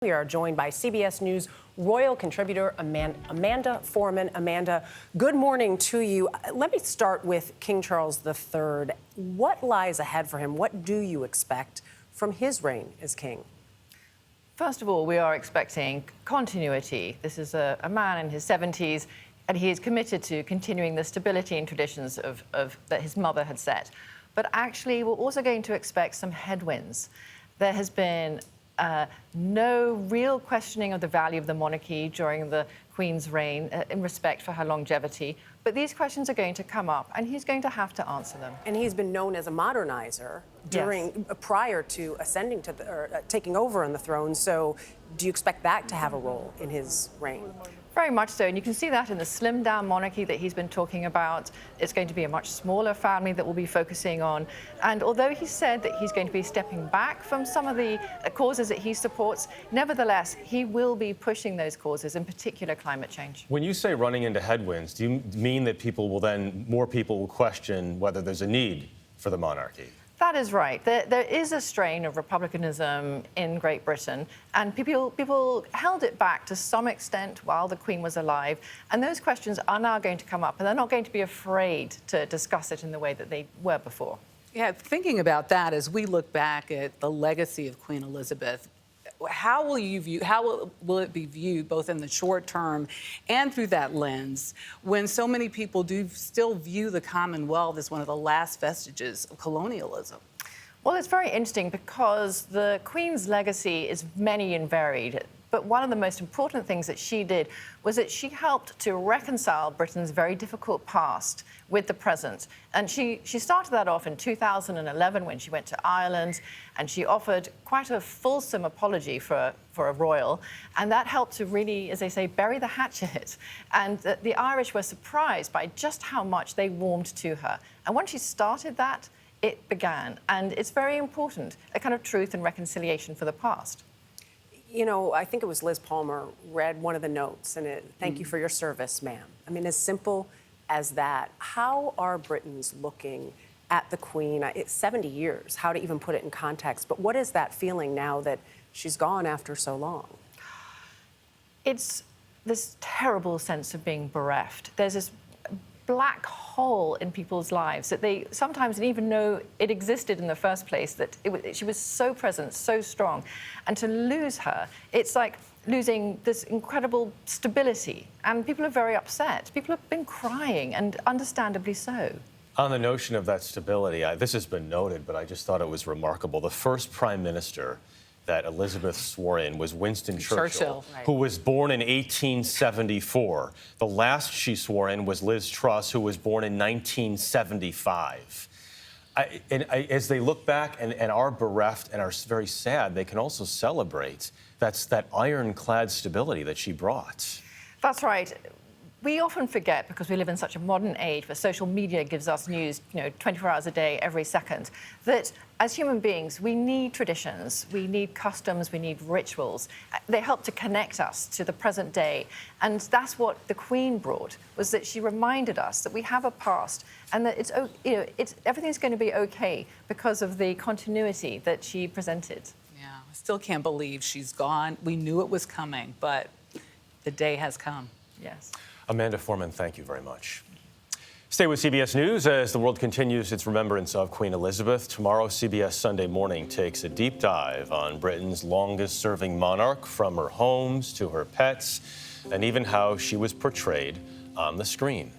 We are joined by CBS News royal contributor Amanda Foreman. Amanda, good morning to you. Let me start with King Charles III. What lies ahead for him? What do you expect from his reign as king? First of all, we are expecting continuity. This is a man in his 70s, and he is committed to continuing the stability and traditions that his mother had set. But actually, we're also going to expect some headwinds. There has been no real questioning of the value of the monarchy during the Queen's reign in respect for her longevity. But these questions are going to come up, and he's going to have to answer them. And he's been known as a modernizer prior to ascending to taking over on the throne. So do you expect that to have a role in his reign? Very much so, and you can see that in the slimmed-down monarchy that he's been talking about. It's going to be a much smaller family that we'll be focusing on. And although he said that he's going to be stepping back from some of the causes that he supports, nevertheless, he will be pushing those causes, in particular climate change. When you say running into headwinds, do you mean that more people will question whether there's a need for the monarchy? That is right. There is a strain of republicanism in Great Britain, and people held it back to some extent while the Queen was alive. And those questions are now going to come up, and they're not going to be afraid to discuss it in the way that they were before. Yeah, thinking about that as we look back at the legacy of Queen Elizabeth, how will it be viewed both in the short term and through that lens when so many people do still view the Commonwealth as one of the last vestiges of colonialism? Well, it's very interesting because the Queen's legacy is many and varied. But one of the most important things that she did was that she helped to reconcile Britain's very difficult past with the present. And she started that off in 2011 when she went to Ireland, and she offered quite a fulsome apology for a royal. And that helped to really, as they say, bury the hatchet. And the Irish were surprised by just how much they warmed to her. And once she started that, it began. And it's very important, a kind of truth and reconciliation for the past. You know, I think it was Liz Palmer read one of the notes, and thank you for your service, ma'am. I mean, as simple as that. How are Britons looking at the Queen? It's 70 years, how to even put it in context. But what is that feeling now that she's gone after so long? It's this terrible sense of being bereft. There's this black hole in people's lives that they sometimes didn't even know it existed in the first place, that she was so present, so strong. And to lose her, it's like losing this incredible stability. And people are very upset. People have been crying, and understandably so. On the notion of that stability, this has been noted, but I just thought it was remarkable. The first prime minister that Elizabeth swore in was Winston Churchill, who was born in 1874. The last she swore in was Liz Truss, who was born in 1975. As they look back and are bereft and are very sad, they can also celebrate that ironclad stability that she brought. That's right. We often forget, because we live in such a modern age where social media gives us news, 24 hours a day, every second, that as human beings, we need traditions, we need customs, we need rituals. They help to connect us to the present day. And that's what the Queen brought, was that she reminded us that we have a past and that everything's going to be okay because of the continuity that she presented. Yeah, I still can't believe she's gone. We knew it was coming, but the day has come. Yes. Amanda Foreman, thank you very much. Stay with CBS News as the world continues its remembrance of Queen Elizabeth. Tomorrow, CBS Sunday Morning takes a deep dive on Britain's longest-serving monarch, from her homes to her pets, and even how she was portrayed on the screen.